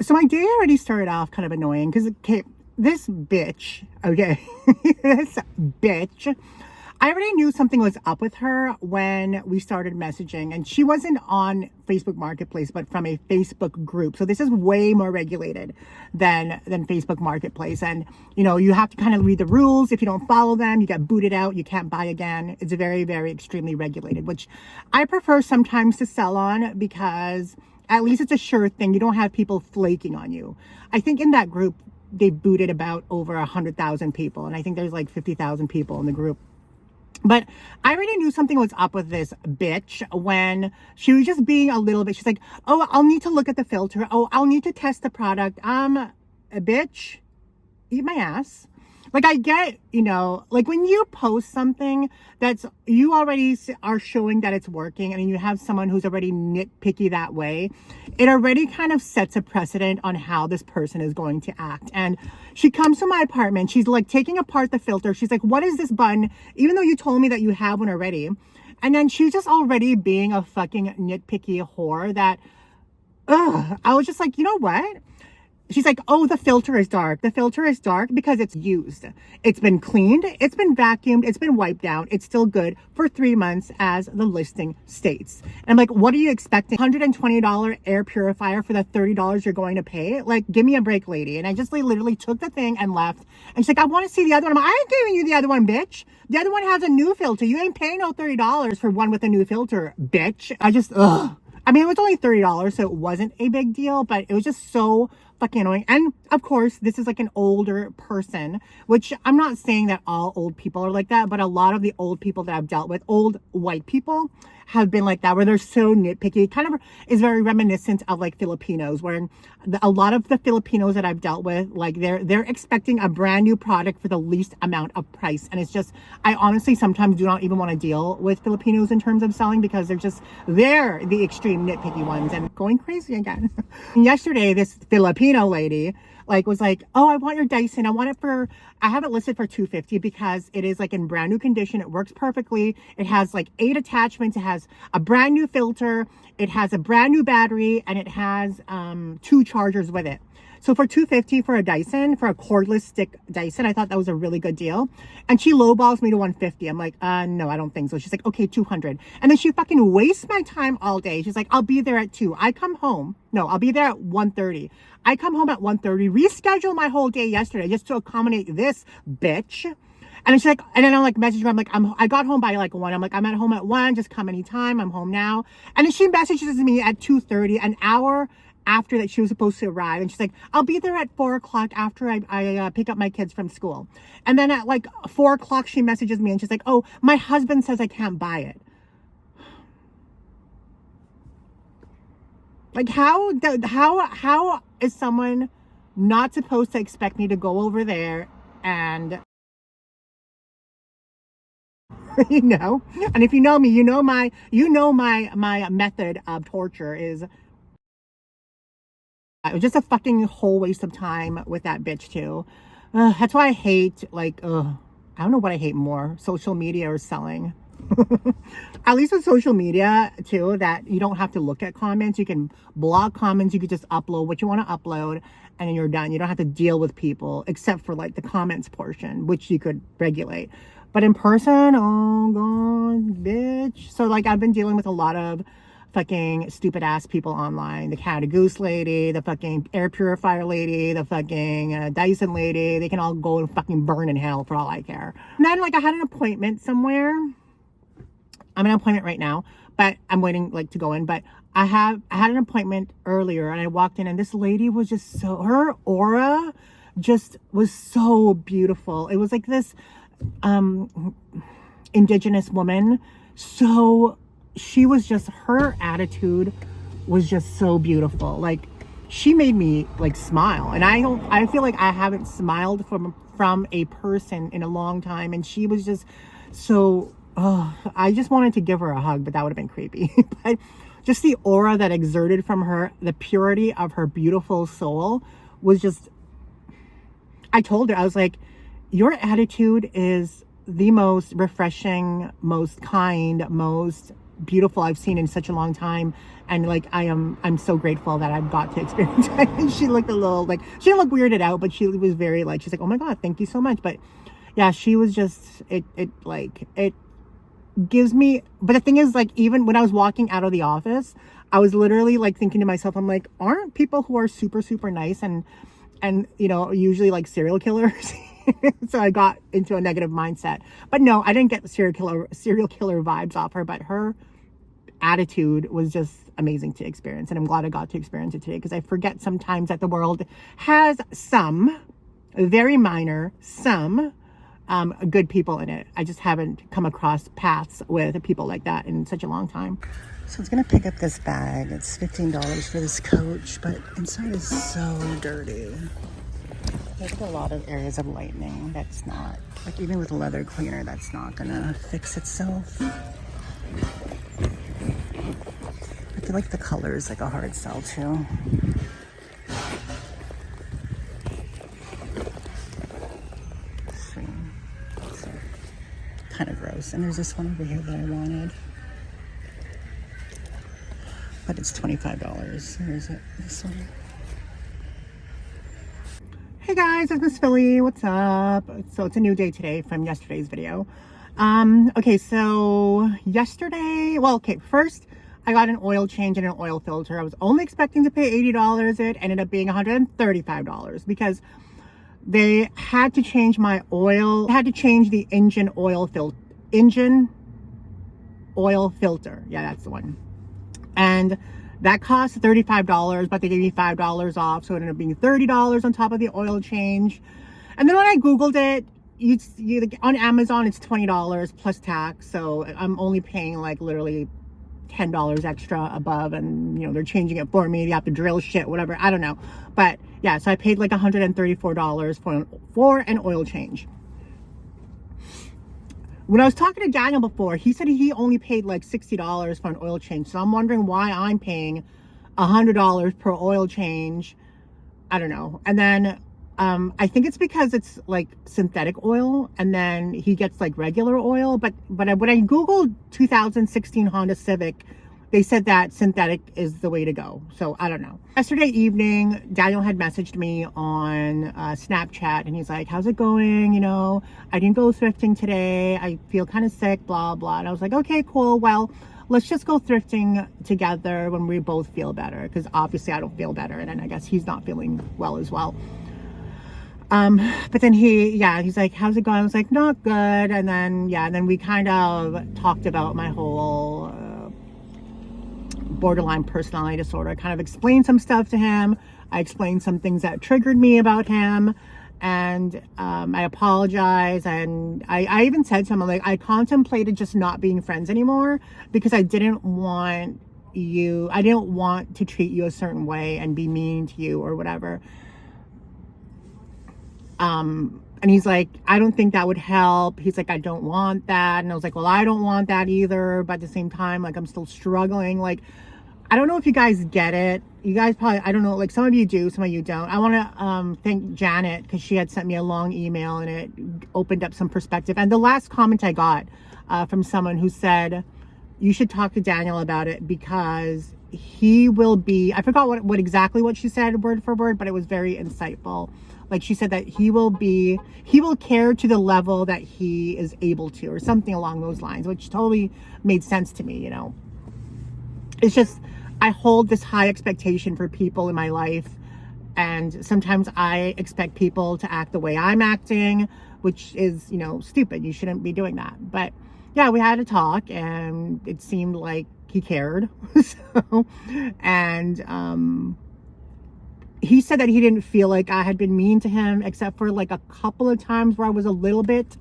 So my day already started off kind of annoying because, okay, this bitch, okay, this bitch, I already knew something was up with her when we started messaging, and she wasn't on Facebook Marketplace, but from a Facebook group. So this is way more regulated than Facebook Marketplace. And, you know, you have to kind of read the rules. If you don't follow them, you get booted out. You can't buy again. It's very, very extremely regulated, which I prefer sometimes to sell on because at least it's a sure thing. You don't have people flaking on you. I think in that group, they booted about over 100,000 people. And I think there's like 50,000 people in the group. But I already knew something was up with this bitch when she was just being a little bit, she's like, oh, I'll need to look at the filter. Oh, I'll need to test the product. A bitch, eat my ass. Like, I get, you know, like when you post something that's, you already are showing that it's working and you have someone who's already nitpicky that way, it already kind of sets a precedent on how this person is going to act. And she comes to my apartment. She's like taking apart the filter. She's like, what is this button? Even though you told me that you have one already. And then she's just already being a fucking nitpicky whore that, I was just like, you know what? She's like, oh, the filter is dark. The filter is dark because it's used. It's been cleaned. It's been vacuumed. It's been wiped down. It's still good for 3 months as the listing states. And I'm like, what are you expecting? $120 air purifier for the $30 you're going to pay? Like, give me a break, lady. And I just literally took the thing and left. And she's like, I want to see the other one. I'm like, I ain't giving you the other one, bitch. The other one has a new filter. You ain't paying no $30 for one with a new filter, bitch. I mean, it was only $30, so it wasn't a big deal, but it was just so fucking annoying. And of course, this is like an older person, which I'm not saying that all old people are like that, but a lot of the old people that I've dealt with, old white people, have been like that, where they're so nitpicky. It kind of is very reminiscent of like Filipinos, where a lot of the Filipinos that I've dealt with, like they're expecting a brand new product for the least amount of price. And it's just, I honestly sometimes do not even want to deal with Filipinos in terms of selling because they're the extreme nitpicky ones and going crazy again. Yesterday, this Filipino lady was like, oh, I want your Dyson. I have it listed for $250 because it is like in brand new condition. It works perfectly. It has like 8 attachments. It has a brand new filter. It has a brand new battery and it has 2 chargers with it. So for $250 for a Dyson, for a cordless stick Dyson, I thought that was a really good deal. And she lowballs me to $150. I'm like, no, I don't think so. She's like, okay, $200. And then she fucking wastes my time all day. She's like, I'll be there at 2. I'll be there at 1:30. I come home at 1:30, reschedule my whole day yesterday just to accommodate this bitch. And she's like, and then I'm like messaging her. I'm like, I got home by like 1. I'm like, I'm at home at 1. Just come anytime. I'm home now. And then she messages me at 2:30, an hour after that she was supposed to arrive. And she's like, I'll be there at 4 o'clock after I pick up my kids from school. And then at like 4 o'clock, she messages me and she's like, oh, my husband says I can't buy it. Like, how is someone not supposed to expect me to go over there and, you know, and if you know me, you know my method of torture is, it was just a fucking whole waste of time with that bitch too. That's why I hate, I don't know what I hate more, social media or selling. At least with social media too, that you don't have to look at comments. You can block comments. You could just upload what you want to upload and then you're done. You don't have to deal with people except for like the comments portion, which you could regulate. But in person, oh god, bitch. So like I've been dealing with a lot of fucking stupid ass people online. The Canada Goose lady, the fucking air purifier lady, the fucking Dyson lady. They can all go and fucking burn in hell for all I care. And then I had an appointment somewhere. I'm in an appointment right now, but I'm waiting to go in. But I had an appointment earlier and I walked in and this lady was just her aura just was so beautiful. It was like this indigenous woman. So she was just, her attitude was just so beautiful. Like she made me smile. And I feel like I haven't smiled from a person in a long time. And she was just so, I just wanted to give her a hug, but that would have been creepy. But just the aura that exerted from her, the purity of her beautiful soul was just, I told her, I was like, your attitude is the most refreshing, most kind, most beautiful I've seen in such a long time. And like I'm so grateful that I've got to experience it. And she looked a little like, she didn't look weirded out, but she was very like, she's like, oh my God, thank you so much. But yeah, she was just, it gives me, but the thing is, like, even when I was walking out of the office, I was literally like thinking to myself, I'm like, aren't people who are super, super nice and you know, usually like serial killers? So I got into a negative mindset. But no, I didn't get serial killer vibes off her, but her attitude was just amazing to experience. And I'm glad I got to experience it today, because I forget sometimes that the world has some very minor, some good people in it. I just haven't come across paths with people like that in such a long time. So I was gonna pick up this bag. It's $15 for this coach, but inside is so dirty. There's a lot of areas of lightning that's not, like, even with a leather cleaner, that's not gonna fix itself. I feel like the color is like a hard sell too. So, kind of gross. And there's this one over here that I wanted, but it's $25. Here's it, this one. Hey guys, it's Msfili. What's up? So it's a new day today from yesterday's video. Okay, so yesterday, well, okay, first I got an oil change and an oil filter. I was only expecting to pay $80. It ended up being $135 because they had to change my oil, had to change the engine oil filter. Yeah, that's the one. And that cost $35, but they gave me $5 off, so it ended up being $30 on top of the oil change. And then when I Googled it, on Amazon, it's $20 plus tax, so I'm only paying like literally $10 extra above, and you know, they're changing it for me. They have to drill shit, whatever, I don't know. But yeah, so I paid like $134 for an oil change. When I was talking to Daniel before, he said he only paid like $60 for an oil change. So I'm wondering why I'm paying $100 per oil change. I don't know. And then I think it's because it's like synthetic oil, and then he gets like regular oil. But when I Googled 2016 Honda Civic, they said that synthetic is the way to go. So I don't know. Yesterday evening, Daniel had messaged me on Snapchat, and he's like, how's it going? You know, I didn't go thrifting today. I feel kind of sick, blah, blah. And I was like, okay, cool. Well, let's just go thrifting together when we both feel better, because obviously I don't feel better. And then I guess he's not feeling well as well. But then he's like, how's it going? I was like, not good. And then we kind of talked about my whole borderline personality disorder. I kind of explained some stuff to him. I explained some things that triggered me about him, and I apologized. And I even said to him, like, I contemplated just not being friends anymore, because I didn't want to treat you a certain way and be mean to you or whatever. And he's like, I don't think that would help. He's like, I don't want that. And I was like, well, I don't want that either. But at the same time, like, I'm still struggling. Like, I don't know if you guys get it. You guys probably, I don't know, like, some of you do, some of you don't. I want to thank Janet, because she had sent me a long email and it opened up some perspective. And the last comment I got from someone who said, you should talk to Daniel about it, because he will be, I forgot what exactly what she said word for word, but it was very insightful. Like, she said that he will care to the level that he is able to, or something along those lines, which totally made sense to me, you know. It's just, I hold this high expectation for people in my life, and sometimes I expect people to act the way I'm acting, which is, you know, stupid. You shouldn't be doing that. But yeah, we had a talk, and it seemed like he cared. And he said that he didn't feel like I had been mean to him, except for like a couple of times where I was a little bit.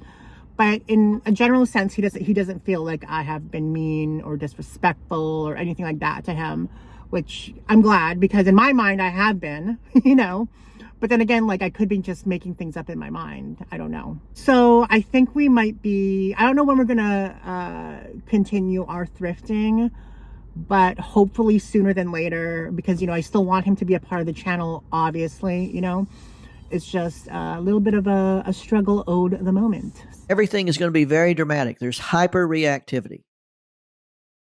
But in a general sense, he doesn't feel like I have been mean or disrespectful or anything like that to him, which I'm glad, because in my mind I have been, you know. But then again, like, I could be just making things up in my mind. I don't know. So I think we might be, I don't know when we're gonna continue our thrifting, but hopefully sooner than later, because, you know, I still want him to be a part of the channel, obviously, you know. It's just a little bit of a struggle owed the moment. Everything is going to be very dramatic. There's hyper reactivity.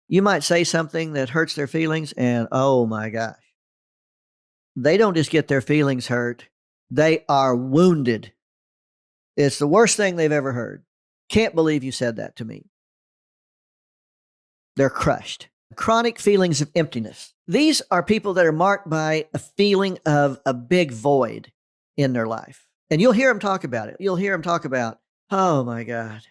You might say something that hurts their feelings, and oh my gosh, they don't just get their feelings hurt, they are wounded. It's the worst thing they've ever heard. Can't believe you said that to me. They're crushed. Chronic feelings of emptiness. These are people that are marked by a feeling of a big void in their life. And you'll hear them talk about it. You'll hear them talk about, oh my God,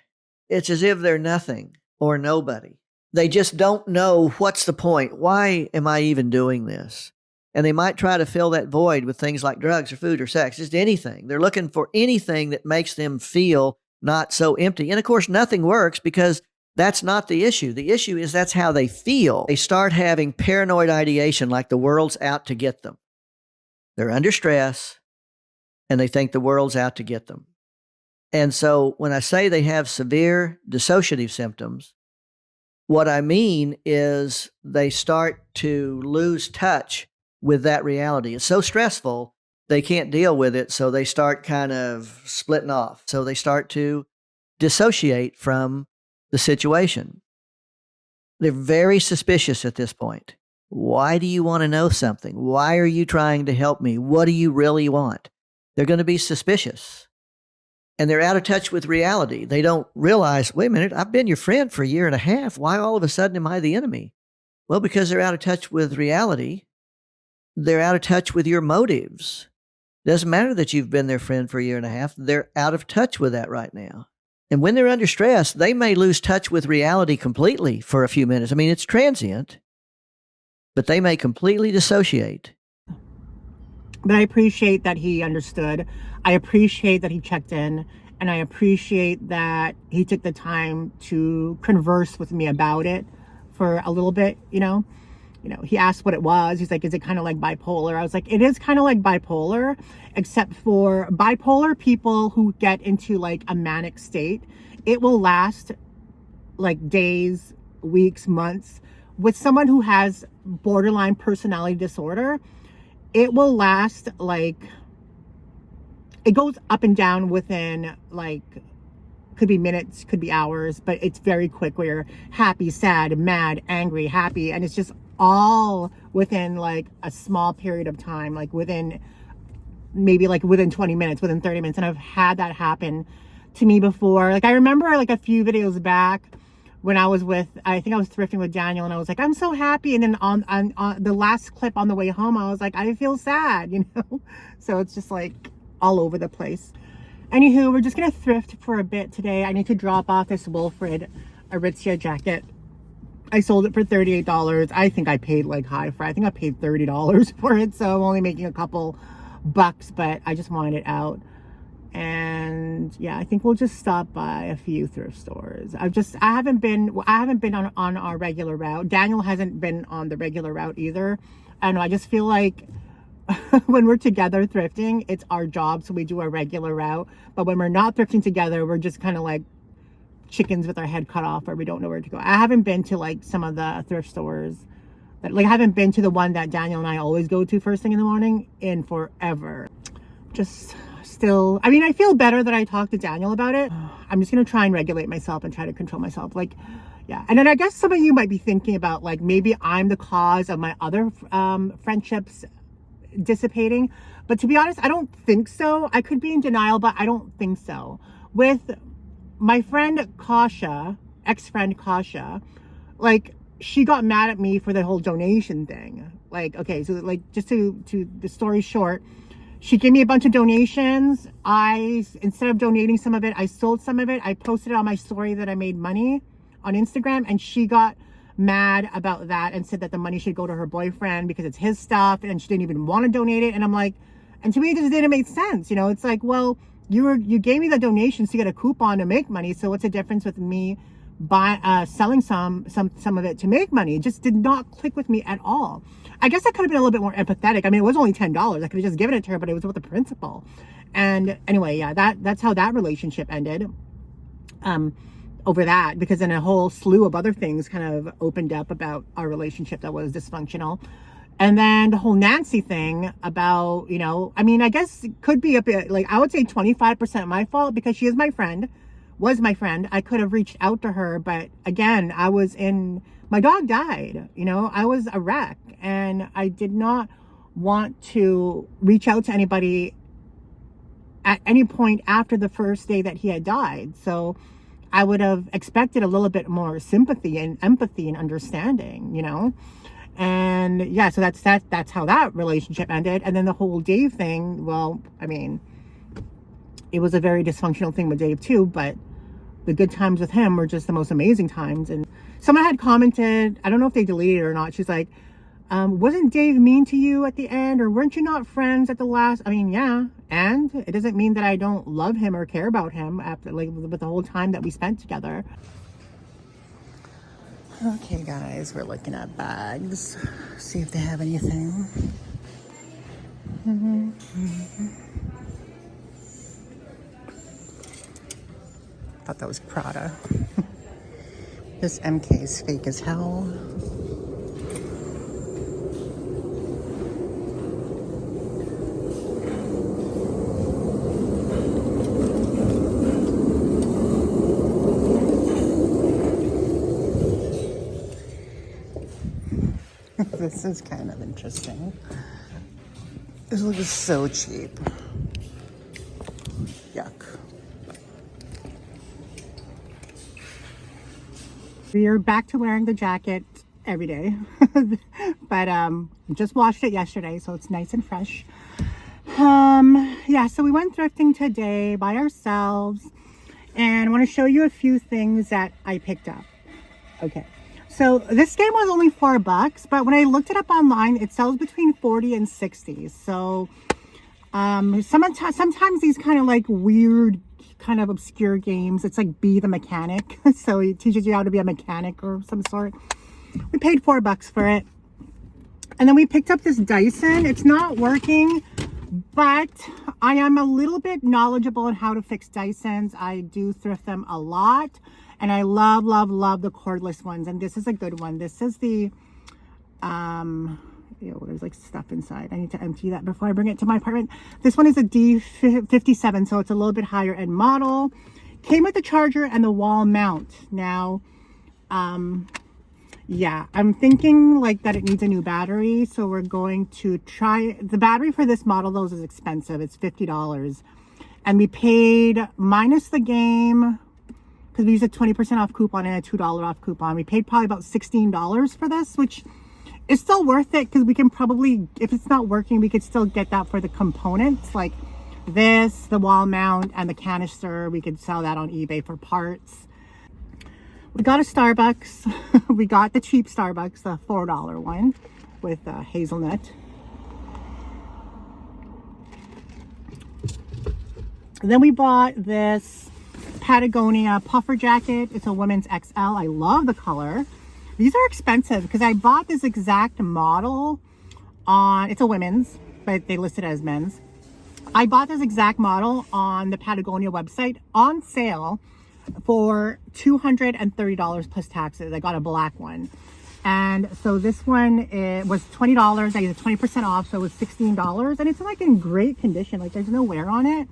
it's as if they're nothing or nobody. They just don't know what's the point. Why am I even doing this? And they might try to fill that void with things like drugs or food or sex, just anything. They're looking for anything that makes them feel not so empty. And of course, nothing works because that's not the issue. The issue is that's how they feel. They start having paranoid ideation like the world's out to get them. They're under stress and they think the world's out to get them. And so when I say they have severe dissociative symptoms, what I mean is they start to lose touch with that reality. It's so stressful, they can't deal with it, so they start kind of splitting off. So they start to dissociate from the situation. They're very suspicious at this point. Why do you want to know something? Why are you trying to help me? What do you really want? They're going to be suspicious. And they're out of touch with reality. They don't realize, wait a minute, I've been your friend for a year and a half. Why all of a sudden am I the enemy? Well, because they're out of touch with reality. They're out of touch with your motives. It doesn't matter that you've been their friend for a year and a half. They're out of touch with that right now. And when they're under stress, they may lose touch with reality completely for a few minutes. I mean, it's transient, but they may completely dissociate. But I appreciate that he understood. I appreciate that he checked in. And I appreciate that he took the time to converse with me about it for a little bit, you know. He asked what it was. He's like, is it kind of like bipolar? I was like, it is kind of like bipolar, except for bipolar people who get into like a manic state. It will last like days, weeks, months. With someone who has borderline personality disorder, it will last like, it goes up and down within like, could be minutes, could be hours, but it's very quick where you're happy, sad, mad, angry, happy. And it's just all within like a small period of time, like within maybe like within 20 minutes, within 30 minutes. And I've had that happen to me before. Like I remember like a few videos back when I think I was thrifting with Daniel and I was like, I'm so happy. And then on the last clip on the way home, I was like, I feel sad, So it's just like all over the place. Anywho, we're just going to thrift for a bit today. I need to drop off this Wilfred Aritzia jacket. I sold it for $38. I think I paid like high for it. I think I paid $30 for it. So I'm only making a couple bucks, but I just wanted it out. And yeah, I think we'll just stop by a few thrift stores. I haven't been on our regular route. Daniel hasn't been on the regular route either. I don't know. I just feel like when we're together thrifting, it's our job. So we do a regular route. But when we're not thrifting together, we're just kind of like chickens with our head cut off, or we don't know where to go. I haven't been to like some of the thrift stores I haven't been to the one that Daniel and I always go to first thing in the morning in forever. Just still, I mean, I feel better that I talked to Daniel about it. I'm just going to try and regulate myself and try to control myself. Yeah. And then I guess some of you might be thinking about maybe I'm the cause of my other friendships dissipating. But to be honest, I don't think so. I could be in denial, but I don't think so. With my friend Kasha, ex-friend Kasha, she got mad at me for the whole donation thing. Okay, so just to the story short, she gave me a bunch of donations. Instead of donating some of it, I sold some of it. I posted it on my story that I made money on Instagram, and she got mad about that and said that the money should go to her boyfriend because it's his stuff and she didn't even want to donate it. And I'm like, and to me, it just didn't make sense. It's like, well, you gave me the donations to get a coupon to make money. So what's the difference with me selling some of it to make money? It just did not click with me at all. I guess I could have been a little bit more empathetic. I mean, it was only $10. I could have just given it to her, but it was with the principal. And anyway, yeah, that's how that relationship ended. Over that, because then a whole slew of other things kind of opened up about our relationship that was dysfunctional. And then the whole Nancy thing about, I mean, I guess it could be a bit, I would say 25% my fault because she is my friend. was my friend, I could have reached out to her. But again, my dog died, you know, I was a wreck, and I did not want to reach out to anybody at any point after the first day that he had died. So I would have expected a little bit more sympathy and empathy and understanding, you know. And yeah, so that's how that relationship ended. And then the whole Dave thing, well, I mean, it was a very dysfunctional thing with Dave too, but the good times with him were just the most amazing times. And someone had commented, I don't know if they deleted it or not, she's like, wasn't Dave mean to you at the end, or weren't you not friends at the last? I mean, yeah, and it doesn't mean that I don't love him or care about him after, like, with the whole time that we spent together. Okay, guys, we're looking at bags. See if they have anything. Thought that was Prada. This MK is fake as hell. This is kind of interesting. This looks so cheap. Yuck. We are back to wearing the jacket every day. But just washed it yesterday, so it's nice and fresh. Yeah, so we went thrifting today by ourselves, and I want to show you a few things that I picked up. Okay. So this game was only $4, but when I looked it up online, it sells between 40 and 60. So sometimes these kind of like weird, kind of obscure games, it's like Be the Mechanic. So it teaches you how to be a mechanic or some sort. We paid $4 for it. And then we picked up this Dyson. It's not working, but I am a little bit knowledgeable on how to fix Dysons. I do thrift them a lot. And I love, love, love the cordless ones. And this is a good one. This is the, there's like stuff inside. I need to empty that before I bring it to my apartment. This one is a D57, so it's a little bit higher end model. Came with the charger and the wall mount. Now, yeah, I'm thinking like that it needs a new battery. So we're going to try, the battery for this model though is expensive. It's $50. And we paid minus the game, because we used a 20% off coupon and a $2 off coupon. We paid probably about $16 for this, which is still worth it, because we can probably, if it's not working, we could still get that for the components like this, the wall mount, and the canister. We could sell that on eBay for parts. We got a Starbucks. We got the cheap Starbucks, the $4 one with hazelnut. And then we bought this Patagonia puffer jacket. It's a women's XL. I love the color. These are expensive because I bought this exact model on, it's a women's, but they listed it as men's. I bought this exact model on the Patagonia website on sale for $230 plus taxes. I got a black one. And so this one, it was $20. I used 20% off, so it was $16. And it's like in great condition. Like there's no wear on it.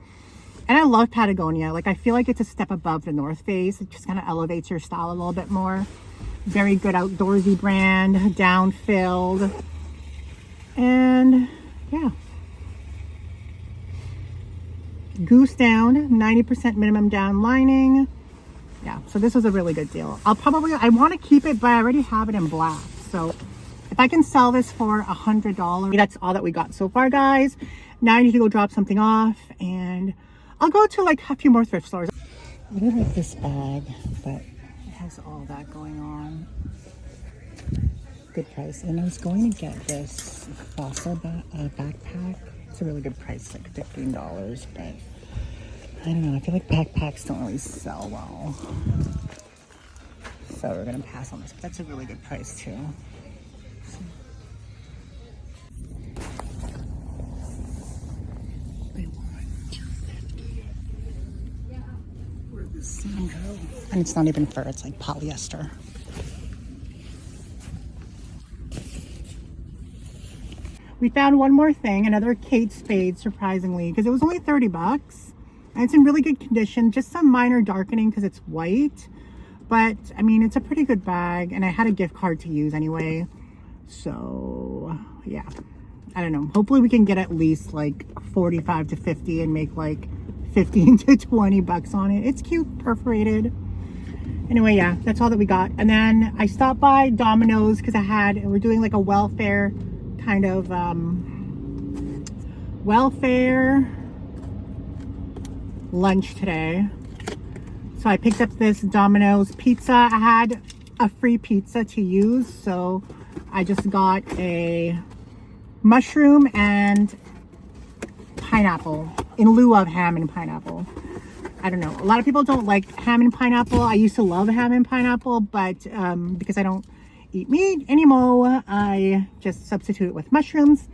And I love Patagonia. Like I feel like it's a step above the North Face. It just kind of elevates your style a little bit more. Very good outdoorsy brand, down filled. And yeah. Goose down, 90% minimum down lining. Yeah, so this was a really good deal. I want to keep it, but I already have it in black. So if I can sell this for $100, that's all that we got so far, guys. Now I need to go drop something off, and I'll go to like a few more thrift stores. I really like this bag, but it has all that going on. Good price. And I was going to get this Fossil backpack. It's a really good price, like $15, but I don't know. I feel like backpacks don't really sell well. So we're going to pass on this, but that's a really good price too. And it's not even fur, it's like polyester. We found one more thing, another Kate Spade, surprisingly, because it was only $30. And it's in really good condition, just some minor darkening because it's white. But, I mean, it's a pretty good bag. And I had a gift card to use anyway. So, yeah. I don't know. Hopefully we can get at least like 45 to 50 and make like 15 to 20 bucks on it. It's cute, perforated. Anyway, yeah, that's all that we got. And then I stopped by Domino's because we're doing like a welfare kind of, welfare lunch today. So I picked up this Domino's pizza. I had a free pizza to use, so I just got a mushroom and pineapple in lieu of ham and pineapple. I don't know. A lot of people don't like ham and pineapple. I used to love ham and pineapple, but because I don't eat meat anymore, I just substitute it with mushrooms.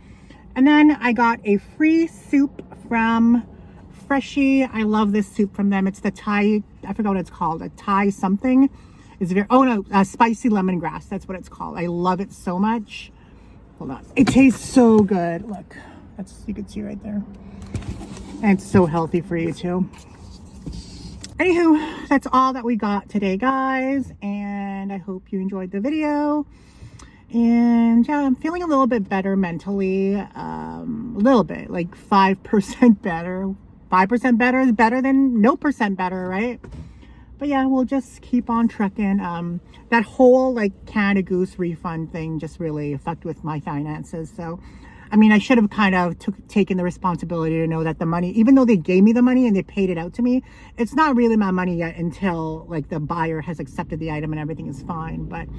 And then I got a free soup from Freshie. I love this soup from them. It's the Thai, I forgot what it's called, a Thai something. It's very, oh no, spicy lemongrass. That's what it's called. I love it so much. Hold on. It tastes so good. Look, you can see right there. And it's so healthy for you too. Anywho, that's all that we got today, guys. And I hope you enjoyed the video. And yeah, I'm feeling a little bit better mentally. A little bit, like 5% better. 5% better is better than no percent better, right? But yeah, we'll just keep on trucking. That whole like Canada Goose refund thing just really fucked with my finances. So, I mean, I should have kind of taken the responsibility to know that the money, even though they gave me the money and they paid it out to me, it's not really my money yet until like the buyer has accepted the item and everything is fine. But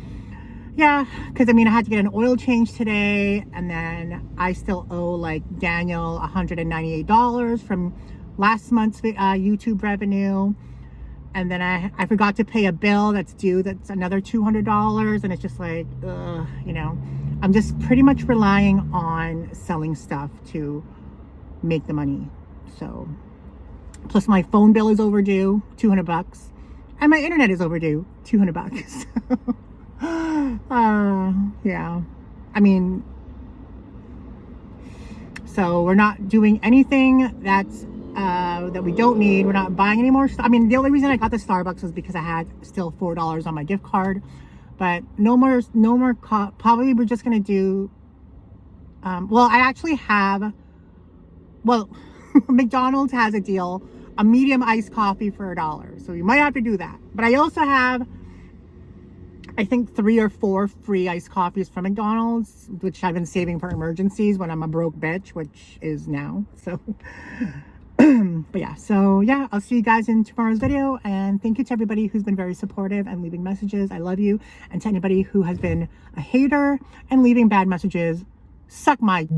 yeah, because I mean, I had to get an oil change today, and then I still owe like Daniel $198 from last month's YouTube revenue. And then I forgot to pay a bill that's due. That's another $200. And it's just like, you know, I'm just pretty much relying on selling stuff to make the money. So, plus my phone bill is overdue, 200 bucks. And my internet is overdue, 200 bucks. Yeah. I mean, so we're not doing anything that's that we don't need. We're not buying any more stuff. I mean, the only reason I got the Starbucks was because I had still $4 on my gift card. But no more probably we're just gonna do well, I actually have, well, McDonald's has a deal, a medium iced coffee for $1, so you might have to do that. But I also have, I think 3 or 4 free iced coffees from McDonald's, which I've been saving for emergencies when I'm a broke bitch, which is now. So but yeah, so yeah, I'll see you guys in tomorrow's video. And thank you to everybody who's been very supportive and leaving messages. I love you. And to anybody who has been a hater and leaving bad messages, suck my